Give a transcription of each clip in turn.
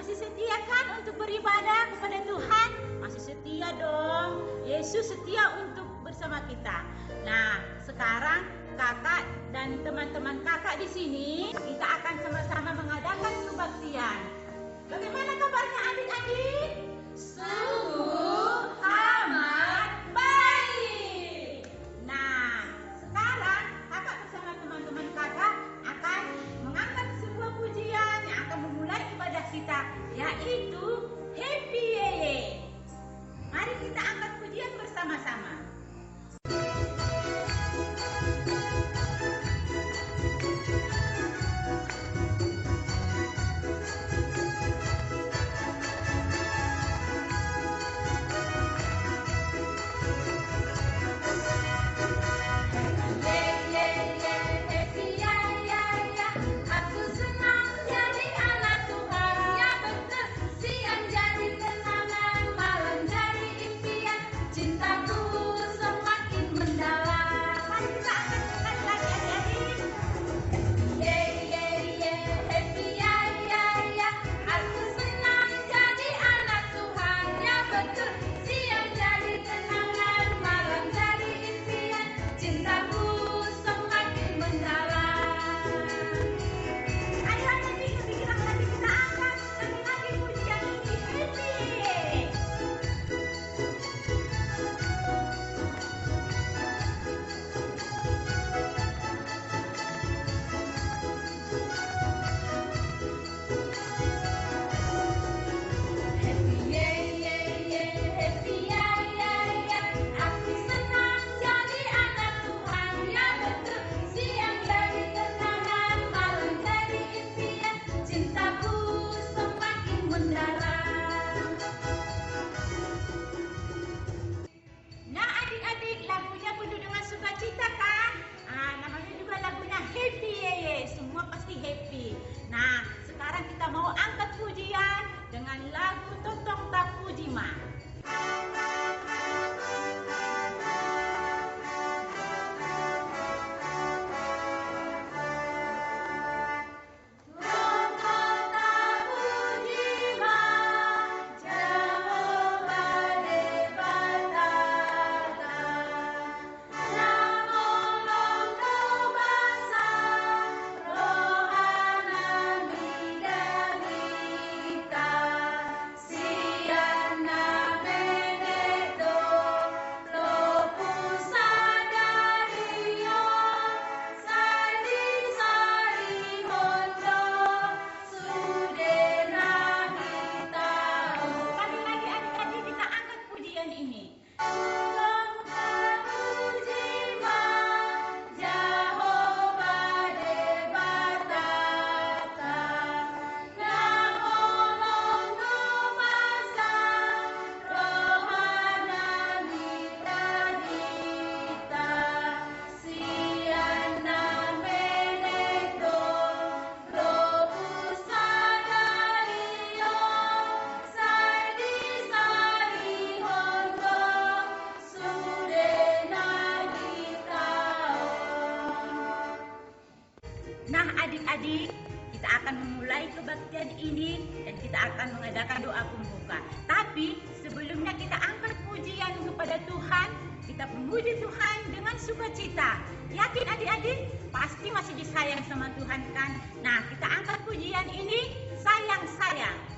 Masih setia kan untuk beribadah kepada Tuhan? Masih setia dong. Yesus setia untuk bersama kita. Nah, sekarang kakak dan teman-teman kakak di sini, kita akan sama-sama mengadakan kebaktian. Bagaimana kabarnya adik-adik? Sungguh amat baik. Nah, sekarang kakak bersama teman-teman kakak akan mengangkat sebuah pujian yang akan memulai ibadah kita, yaitu Happy Yeye. Mari kita angkat pujian bersama-sama. Nah, sekarang kita mau angkat pujian dengan lagu Totong Tapu Jima. Nah adik-adik, kita akan memulai kebaktian ini dan kita akan mengadakan doa pembuka. Tapi sebelumnya kita angkat pujian kepada Tuhan, kita memuji Tuhan dengan sukacita. Yakin adik-adik? Pasti masih disayang sama Tuhan kan? Nah kita angkat pujian ini, sayang-sayang.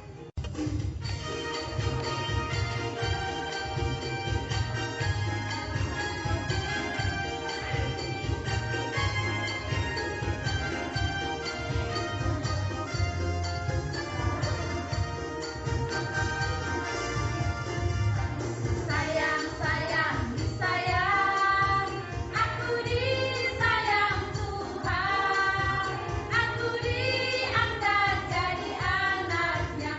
Aku diangkat jadi anaknya.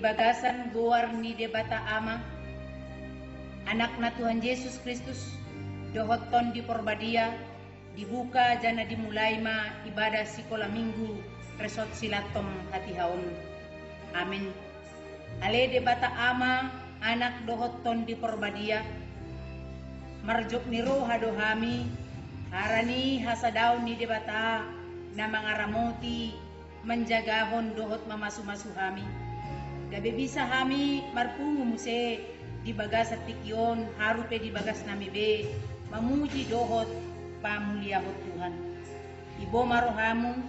bagasan goar ni debata ama, anakna Tuhan Yesus Kristus, dohoton di porbadia, dibuka jana dimulai ma ibadah sekolah minggu, resot silatom hati haon. Amin. Ale debata ama, anak dohoton di porbadia, marjok ni roh hadohami, harani hasadaw ni debata, na mga ramoti, menjagahon dohot mamasu-masuhami. Gabi bisa hami marpungu muse di bagas at tikyon, harupe di bagas nami be, mamuji dohot pamuliyahot Tuhan. Ibo marohamu,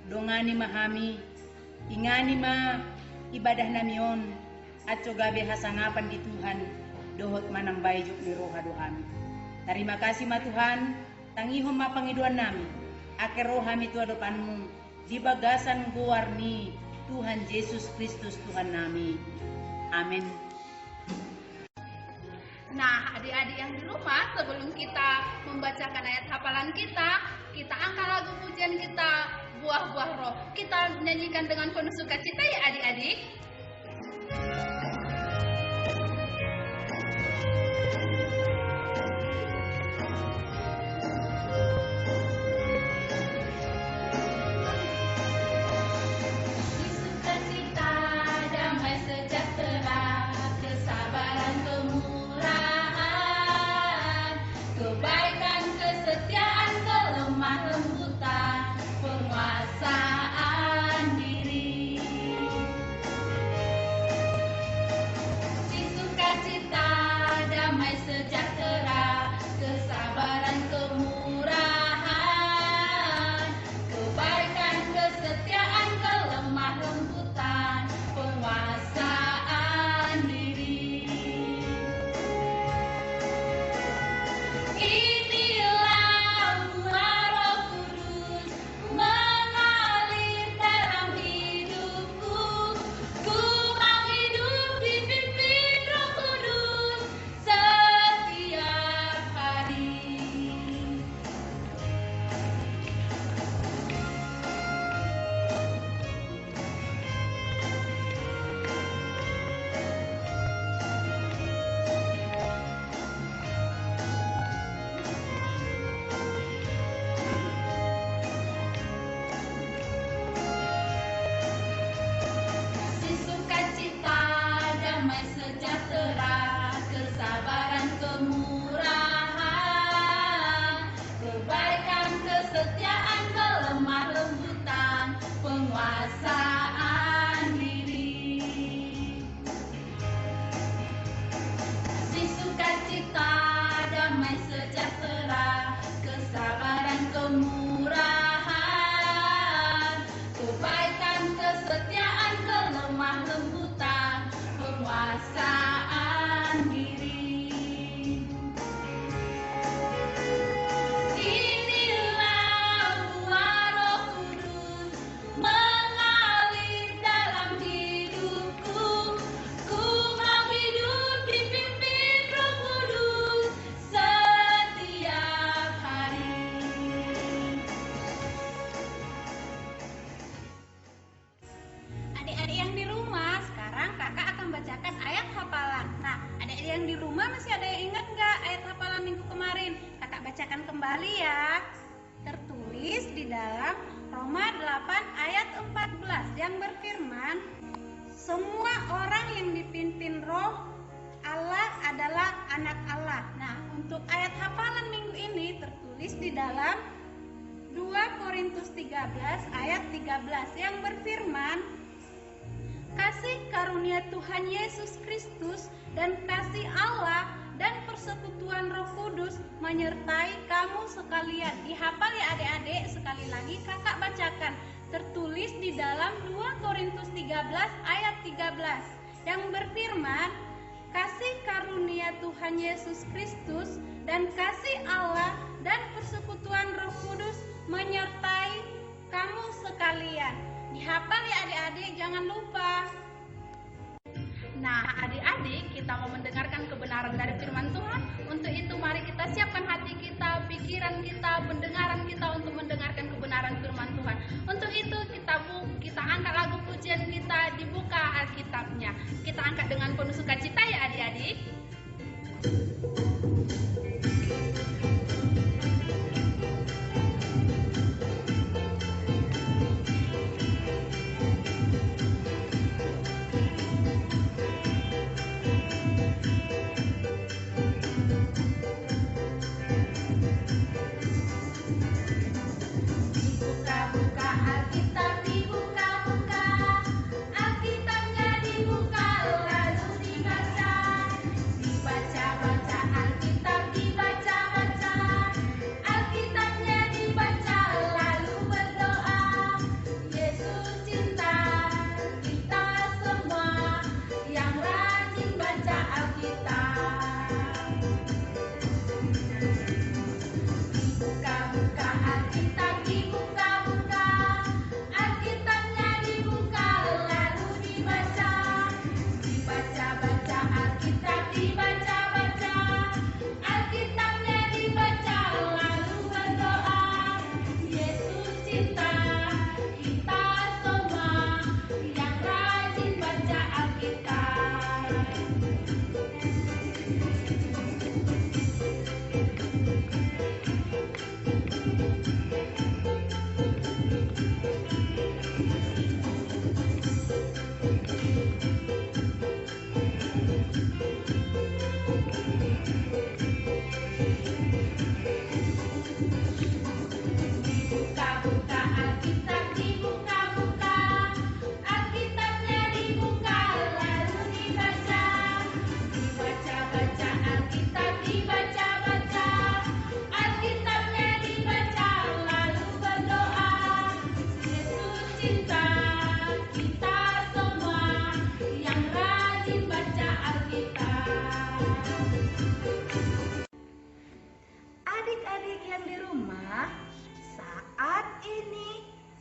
dongani mahami, ingani ma ibadah namion, at gabi hasangapan di Tuhan, dohot manambay juk ni roha dohami. Terima kasih ma Tuhan, tangihon ma pangiduan nami, ake rohami tu adopanmu, di bagasan guarni Tuhan Yesus Kristus Tuhan nami. Amin. Nah, adik-adik yang di rumah, sebelum kita membacakan ayat hafalan kita angkat lagu pujian kita, Buah-buah Roh. Kita nyanyikan dengan penuh sukacita ya adik-adik. Kembali ya. Tertulis di dalam Roma 8 ayat 14 yang berfirman, semua orang yang dipimpin Roh Allah adalah anak Allah. Nah, untuk ayat hafalan minggu ini tertulis di dalam 2 Korintus 13 ayat 13 yang berfirman, kasih karunia Tuhan Yesus Kristus dan kasih Allah dan persekutuan Roh Kudus menyertai kamu sekalian. Dihafal ya adik-adik, sekali lagi kakak bacakan. Tertulis di dalam 2 Korintus 13 ayat 13 yang berfirman, kasih karunia Tuhan Yesus Kristus dan kasih Allah dan persekutuan Roh Kudus menyertai kamu sekalian. Dihafal ya adik-adik, jangan lupa. Nah, adik-adik, kita mau mendengarkan kebenaran dari firman Tuhan. Untuk itu mari kita siapkan hati kita, pikiran kita, pendengaran kita untuk mendengarkan kebenaran firman Tuhan. Untuk itu kita angkat lagu pujian kita, dibuka Alkitab. sebabnya. Kita angkat dengan penuh sukacita ya adik-adik. Buka-buka Alkitab, dibuka-buka. Alkitabnya dibuka lalu dibaca. Dibaca-baca Alkitab, dibaca-baca. Alkitabnya dibaca lalu berdoa. Yesus cinta kita semua yang rajin baca Alkitab. Buka-buka Alkitab, dibuka-buka. Alkitabnya dibuka lalu dibaca. Dibaca-baca Alkitab, dibaca-baca. Alkitabnya dibaca lalu berdoa. Yesus cinta kita semua yang rajin baca Alkitab. Buka-buka Alkitab, dibuka-buka. Alkitabnya dibuka lalu dibaca. Dibaca-baca Alkitab, dibaca-baca. Alkitabnya dibaca lalu berdoa. Yesus cinta kita semua yang rajin baca Alkitab. Adik-adik yang di rumah, saat ini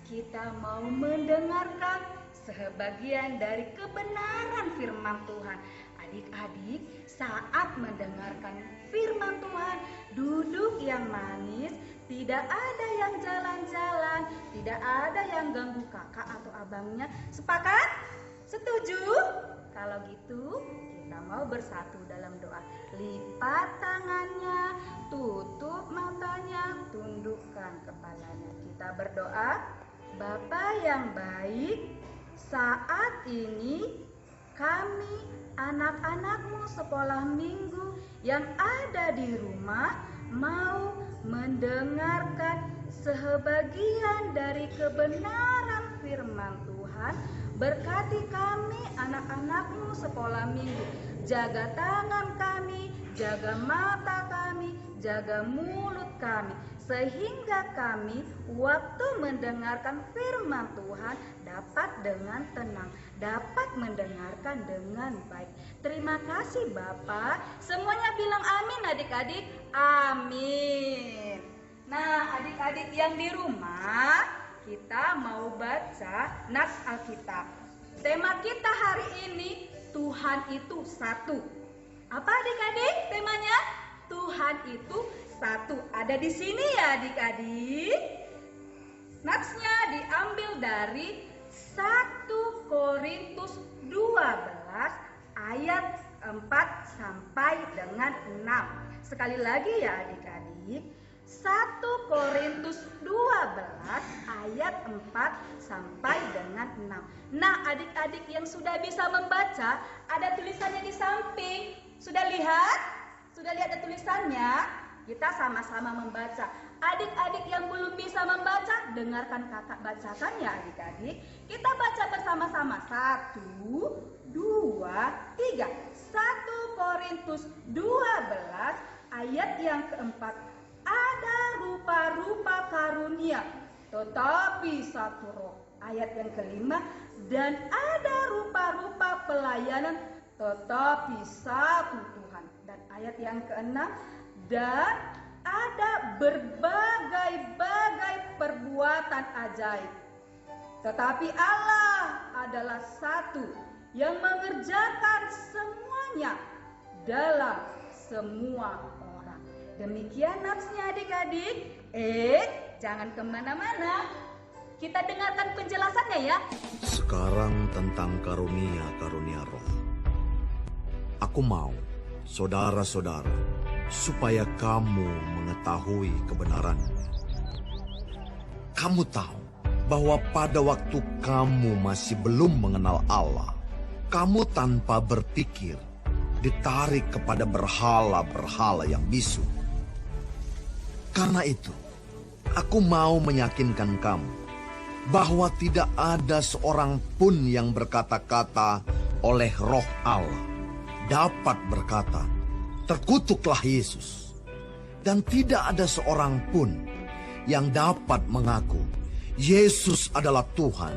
kita mau mendengarkan sebagian dari kebenaran firman Tuhan. Adik-adik, saat mendengarkan firman Tuhan, duduk yang manis, tidak ada yang jalan-jalan, tidak ada yang ganggu kakak atau abangnya. Sepakat? Setuju? Kalau gitu, kita mau bersatu dalam doa. Lipat tangannya, tutup matanya, tundukkan kepalanya. Kita berdoa. Bapa yang baik, saat ini kami anak-anakmu sekolah minggu yang ada di rumah mau mendengarkan sebagian dari kebenaran firman Tuhan. Berkati kami anak-anakmu sekolah minggu. Jaga tangan kami, jaga mata kami, jaga mulut kami. Sehingga kami waktu mendengarkan firman Tuhan dapat dengan tenang, dapat mendengarkan dengan baik. Terima kasih Bapak. Semuanya bilang amin adik-adik. Amin. Nah adik-adik yang di rumah, kita mau baca nats Alkitab. Tema kita hari ini, Tuhan itu satu. Apa adik-adik temanya? Tuhan itu satu. Ada di sini ya adik-adik. Natsnya diambil dari 1 Korintus 12 ayat 4 sampai dengan 6. Sekali lagi ya adik-adik. 1 Korintus 12 ayat 4 sampai dengan 6. Nah adik-adik yang sudah bisa membaca, ada tulisannya di samping. Sudah lihat? Sudah lihat ada tulisannya? Kita sama-sama membaca. Adik-adik yang belum bisa membaca, dengarkan kakak bacakan ya adik-adik. Kita baca bersama-sama. 1, 2, 3. 1 Korintus 12 ayat yang keempat. Ada rupa-rupa karunia, tetapi satu roh. Ayat yang kelima. Dan ada rupa-rupa pelayanan, tetapi satu Tuhan. Dan ayat yang keenam. Dan ada berbagai-bagai perbuatan ajaib, tetapi Allah adalah satu yang mengerjakan semuanya dalam semua orang. Demikian natsnya adik-adik. Jangan kemana-mana. Kita dengarkan penjelasannya ya. Sekarang tentang karunia-karunia roh. Aku mau, saudara-saudara, supaya kamu mengetahui kebenarannya. Kamu tahu bahwa pada waktu kamu masih belum mengenal Allah, kamu tanpa berpikir ditarik kepada berhala-berhala yang bisu. Karena itu, aku mau meyakinkan kamu bahwa tidak ada seorang pun yang berkata-kata oleh Roh Allah dapat berkata, "Terkutuklah Yesus." Dan tidak ada seorang pun yang dapat mengaku Yesus adalah Tuhan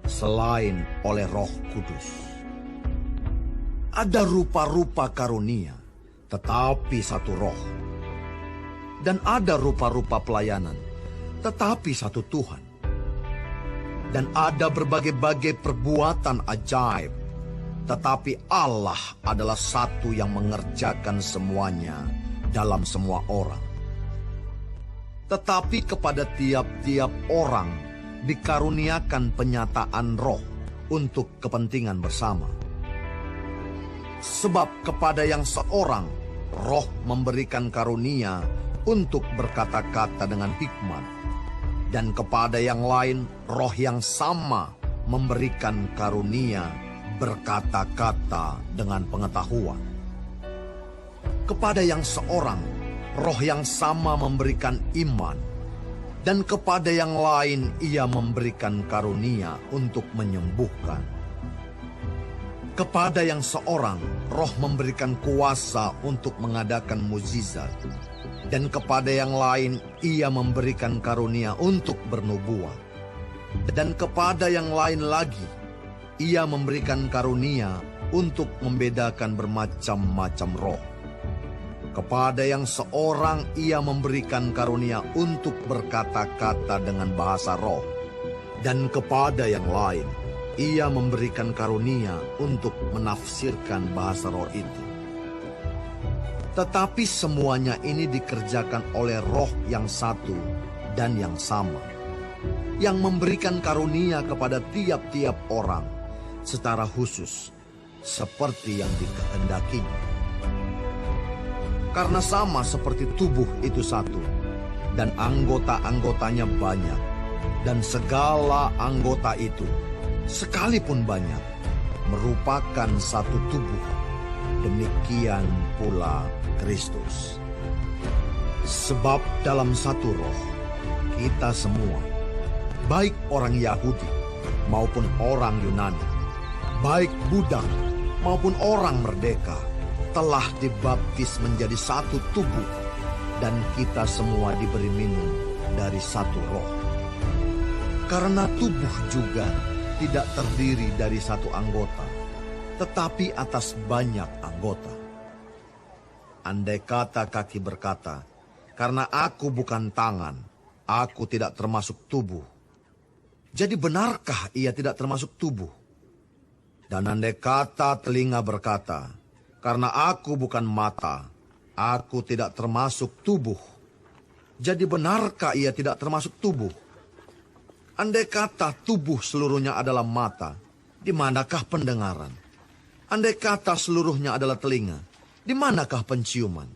selain oleh Roh Kudus. Ada rupa-rupa karunia, tetapi satu Roh. Dan ada rupa-rupa pelayanan, tetapi satu Tuhan. Dan ada berbagai-bagai perbuatan ajaib, tetapi Allah adalah satu yang mengerjakan semuanya dalam semua orang. Tetapi kepada tiap-tiap orang dikaruniakan penyataan roh untuk kepentingan bersama. Sebab kepada yang seorang, roh memberikan karunia untuk berkata-kata dengan hikmat. Dan kepada yang lain, roh yang sama memberikan karunia berkata-kata dengan pengetahuan. Kepada yang seorang, roh yang sama memberikan iman. Dan kepada yang lain, ia memberikan karunia untuk menyembuhkan. Kepada yang seorang, roh memberikan kuasa untuk mengadakan mukjizat. Dan kepada yang lain, ia memberikan karunia untuk bernubuat. Dan kepada yang lain lagi, ia memberikan karunia untuk membedakan bermacam-macam roh. Kepada yang seorang, ia memberikan karunia untuk berkata-kata dengan bahasa roh. Dan kepada yang lain, ia memberikan karunia untuk menafsirkan bahasa roh itu. Tetapi semuanya ini dikerjakan oleh roh yang satu dan yang sama, yang memberikan karunia kepada tiap-tiap orang secara khusus, seperti yang dikehendakinya. Karena sama seperti tubuh itu satu, dan anggota-anggotanya banyak, dan segala anggota itu, sekalipun banyak, merupakan satu tubuh. Demikian pula Kristus. Sebab dalam satu roh, kita semua, baik orang Yahudi maupun orang Yunani, baik budak maupun orang merdeka, telah dibaptis menjadi satu tubuh, dan kita semua diberi minum dari satu roh. Karena tubuh juga tidak terdiri dari satu anggota, tetapi atas banyak anggota. Andai kata kaki berkata, "Karena aku bukan tangan, aku tidak termasuk tubuh." Jadi benarkah ia tidak termasuk tubuh? Dan andai kata telinga berkata, "Karena aku bukan mata, aku tidak termasuk tubuh." Jadi benarkah ia tidak termasuk tubuh? Andai kata tubuh seluruhnya adalah mata, di manakah pendengaran? Andai kata seluruhnya adalah telinga, di manakah penciuman?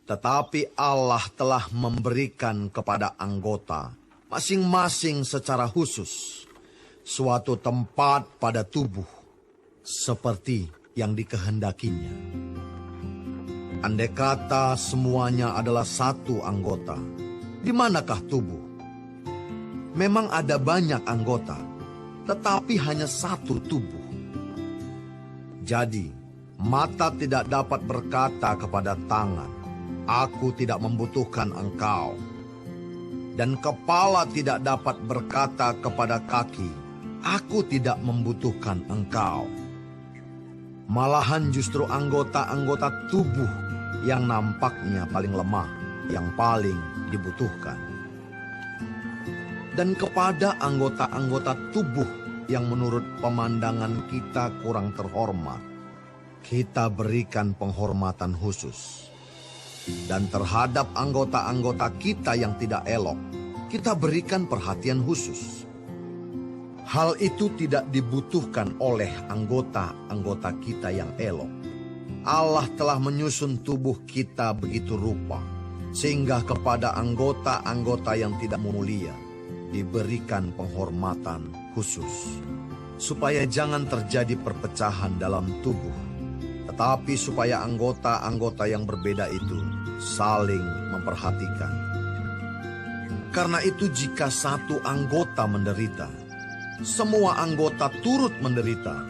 Tetapi Allah telah memberikan kepada anggota, masing-masing secara khusus, suatu tempat pada tubuh, seperti yang dikehendakinya. Andai kata semuanya adalah satu anggota, di manakah tubuh? Memang ada banyak anggota, tetapi hanya satu tubuh. Jadi, mata tidak dapat berkata kepada tangan, "Aku tidak membutuhkan engkau." Dan kepala tidak dapat berkata kepada kaki, "Aku tidak membutuhkan engkau." Malahan justru anggota-anggota tubuh yang nampaknya paling lemah, yang paling dibutuhkan. Dan kepada anggota-anggota tubuh yang menurut pemandangan kita kurang terhormat, kita berikan penghormatan khusus. Dan terhadap anggota-anggota kita yang tidak elok, kita berikan perhatian khusus. Hal itu tidak dibutuhkan oleh anggota-anggota kita yang elok. Allah telah menyusun tubuh kita begitu rupa, sehingga kepada anggota-anggota yang tidak mulia diberikan penghormatan khusus. Supaya jangan terjadi perpecahan dalam tubuh, tetapi supaya anggota-anggota yang berbeda itu saling memperhatikan. Karena itu jika satu anggota menderita, semua anggota turut menderita.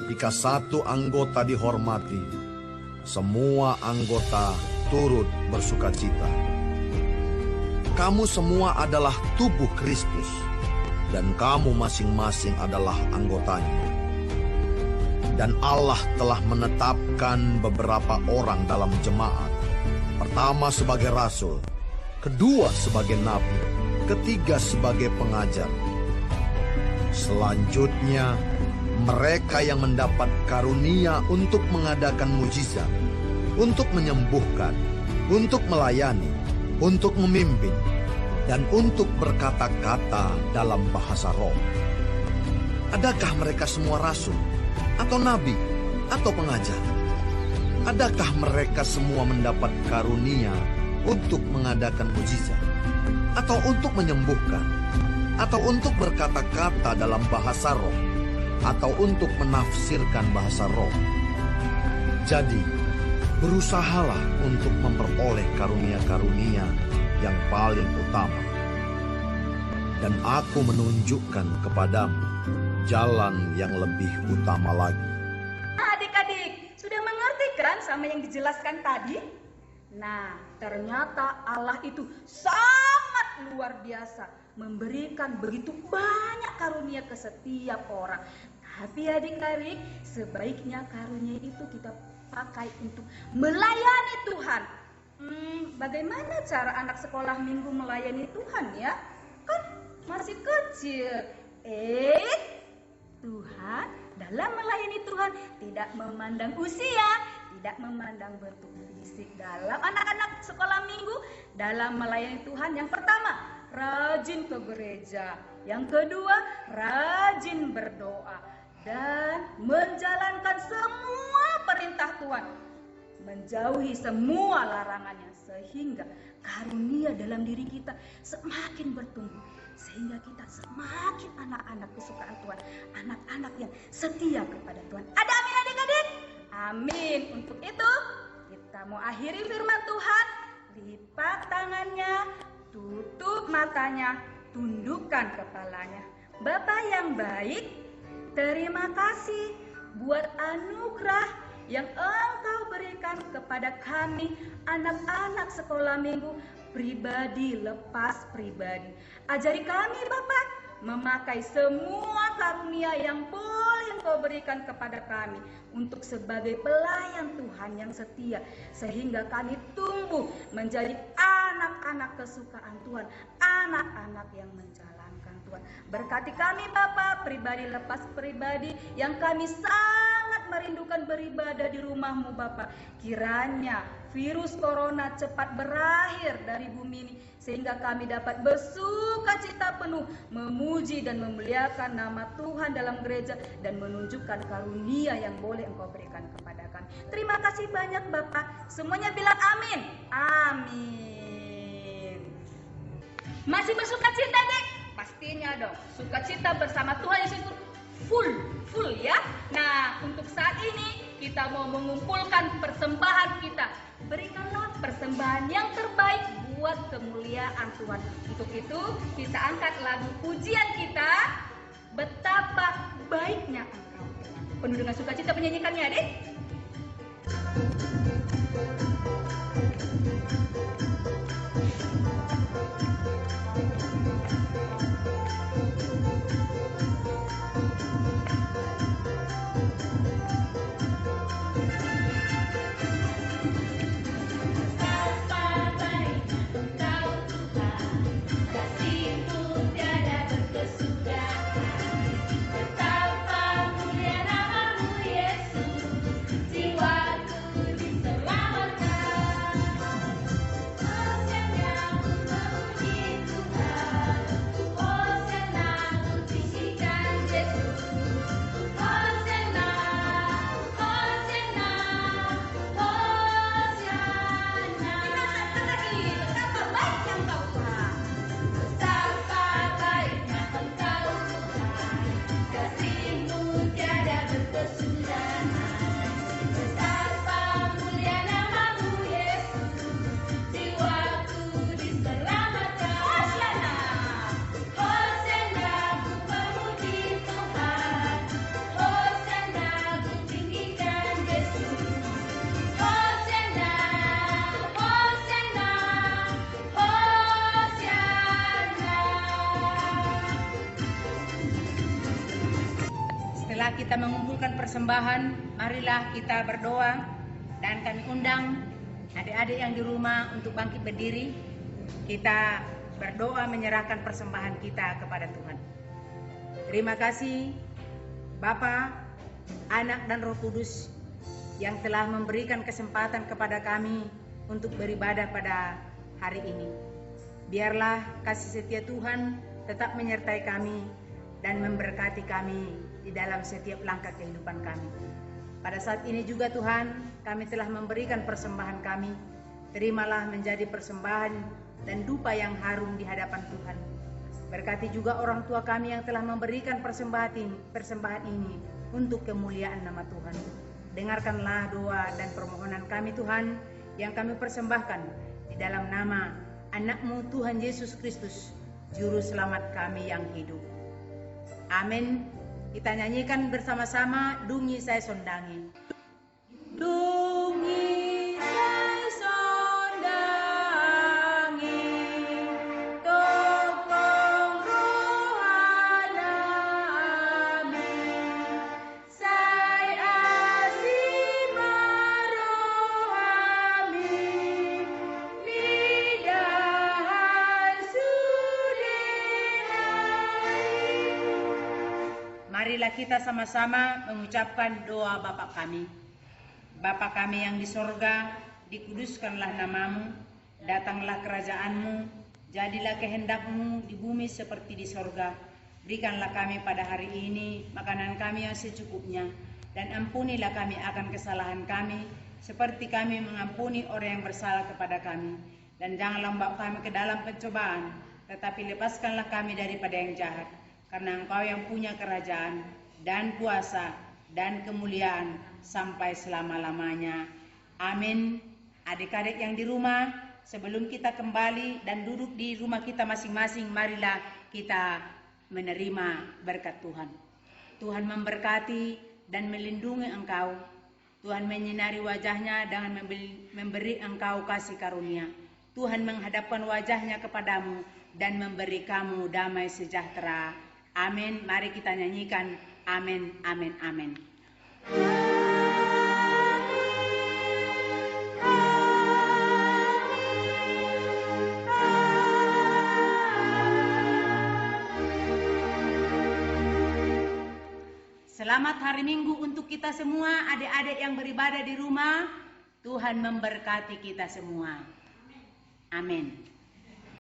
Jika satu anggota dihormati, semua anggota turut bersukacita. Kamu semua adalah tubuh Kristus, dan kamu masing-masing adalah anggotanya. Dan Allah telah menetapkan beberapa orang dalam jemaat. Pertama sebagai rasul, kedua sebagai nabi, ketiga sebagai pengajar. Selanjutnya, mereka yang mendapat karunia untuk mengadakan mujizat, untuk menyembuhkan, untuk melayani, untuk memimpin, dan untuk berkata-kata dalam bahasa roh. Adakah mereka semua rasul, atau nabi, atau pengajar? Adakah mereka semua mendapat karunia untuk mengadakan mujizat, atau untuk menyembuhkan, atau untuk berkata-kata dalam bahasa roh, atau untuk menafsirkan bahasa roh? Jadi, berusahalah untuk memperoleh karunia-karunia yang paling utama. Dan aku menunjukkan kepadamu jalan yang lebih utama lagi. Adik-adik, sudah mengerti kan sama yang dijelaskan tadi? Nah, ternyata Allah itu sangat luar biasa, memberikan begitu banyak karunia ke setiap orang. Tapi adik-adik, sebaiknya karunia itu kita pakai untuk melayani Tuhan. Bagaimana cara anak sekolah minggu melayani Tuhan ya? Kan masih kecil. Tuhan dalam melayani Tuhan tidak memandang usia, tidak memandang bentuk fisik. Dalam anak-anak sekolah minggu, dalam melayani Tuhan, yang pertama, rajin ke gereja. Yang kedua, rajin berdoa dan menjalankan semua perintah Tuhan, menjauhi semua larangannya, sehingga karunia dalam diri kita semakin bertumbuh, sehingga kita semakin anak-anak kesukaan Tuhan, anak-anak yang setia kepada Tuhan. Ada amin adik-adik? Amin. Untuk itu kita mau akhiri firman Tuhan. Lipat tangannya, tutup matanya, tundukkan kepalanya. Bapa yang baik, terima kasih buat anugerah yang Engkau berikan kepada kami, anak-anak sekolah minggu, pribadi lepas pribadi. Ajari kami Bapak memakai semua karunia yang boleh Engkau berikan kepada kami untuk sebagai pelayan Tuhan yang setia, sehingga kami tumbuh menjadi anak-anak kesukaan Tuhan, anak-anak yang menjalankan Tuhan. Berkati kami Bapak, pribadi lepas pribadi yang kami sangat merindukan beribadah di rumah-Mu Bapak. Kiranya virus corona cepat berakhir dari bumi ini, sehingga kami dapat bersukacita penuh memuji dan memuliakan nama Tuhan dalam gereja dan menunjukkan karunia yang boleh Engkau berikan kepada kami. Terima kasih banyak Bapak. Semuanya bilang amin. Amin. Masih bersukacita dek? Pastinya dong. Sukacita bersama Tuhan Yesus full ya. Nah, untuk saat ini kita mau mengumpulkan persembahan kita. Berikanlah persembahan yang terbaik buat kemuliaan Tuhan. Untuk itu kita angkat lagu pujian kita, Betapa Baiknya Engkau. Penuh dengan sukacita menyanyikannya, adik. Setelah kita mengumpulkan persembahan, marilah kita berdoa dan kami undang adik-adik yang di rumah untuk bangkit berdiri. Kita berdoa menyerahkan persembahan kita kepada Tuhan. Terima kasih Bapa, Anak dan Roh Kudus yang telah memberikan kesempatan kepada kami untuk beribadah pada hari ini. Biarlah kasih setia Tuhan tetap menyertai kami dan memberkati kami di dalam setiap langkah kehidupan kami. Pada saat ini juga Tuhan, kami telah memberikan persembahan kami. Terimalah menjadi persembahan dan dupa yang harum di hadapan Tuhan. Berkati juga orang tua kami yang telah memberikan persembahan ini untuk kemuliaan nama Tuhan. Dengarkanlah doa dan permohonan kami Tuhan yang kami persembahkan di dalam nama Anak-Mu Tuhan Yesus Kristus, Juru Selamat kami yang hidup. Amin. Kita nyanyikan bersama-sama Dungi Saya Sondangi. Dungi saya sondangi, tolong rohani, saya asih marohami, lidahan sudahai. Marilah kita sama-sama mengucapkan doa Bapa kami. Bapa kami yang di sorga, dikuduskanlah namamu, datanglah kerajaanmu, jadilah kehendak-Mu di bumi seperti di sorga. Berikanlah kami pada hari ini makanan kami yang secukupnya, dan ampunilah kami akan kesalahan kami, seperti kami mengampuni orang yang bersalah kepada kami. Dan janganlah membawa kami ke dalam pencobaan, tetapi lepaskanlah kami daripada yang jahat. Karena Engkau yang punya kerajaan dan kuasa dan kemuliaan sampai selama-lamanya. Amin. Adik-adik yang di rumah, sebelum kita kembali dan duduk di rumah kita masing-masing, marilah kita menerima berkat Tuhan. Tuhan memberkati dan melindungi engkau. Tuhan menyinari wajahnya dengan memberi engkau kasih karunia. Tuhan menghadapkan wajahnya kepadamu dan memberi kamu damai sejahtera. Amin. Mari kita nyanyikan amin, amin, amin. Selamat hari Minggu untuk kita semua, adik-adik yang beribadah di rumah. Tuhan memberkati kita semua. Amin.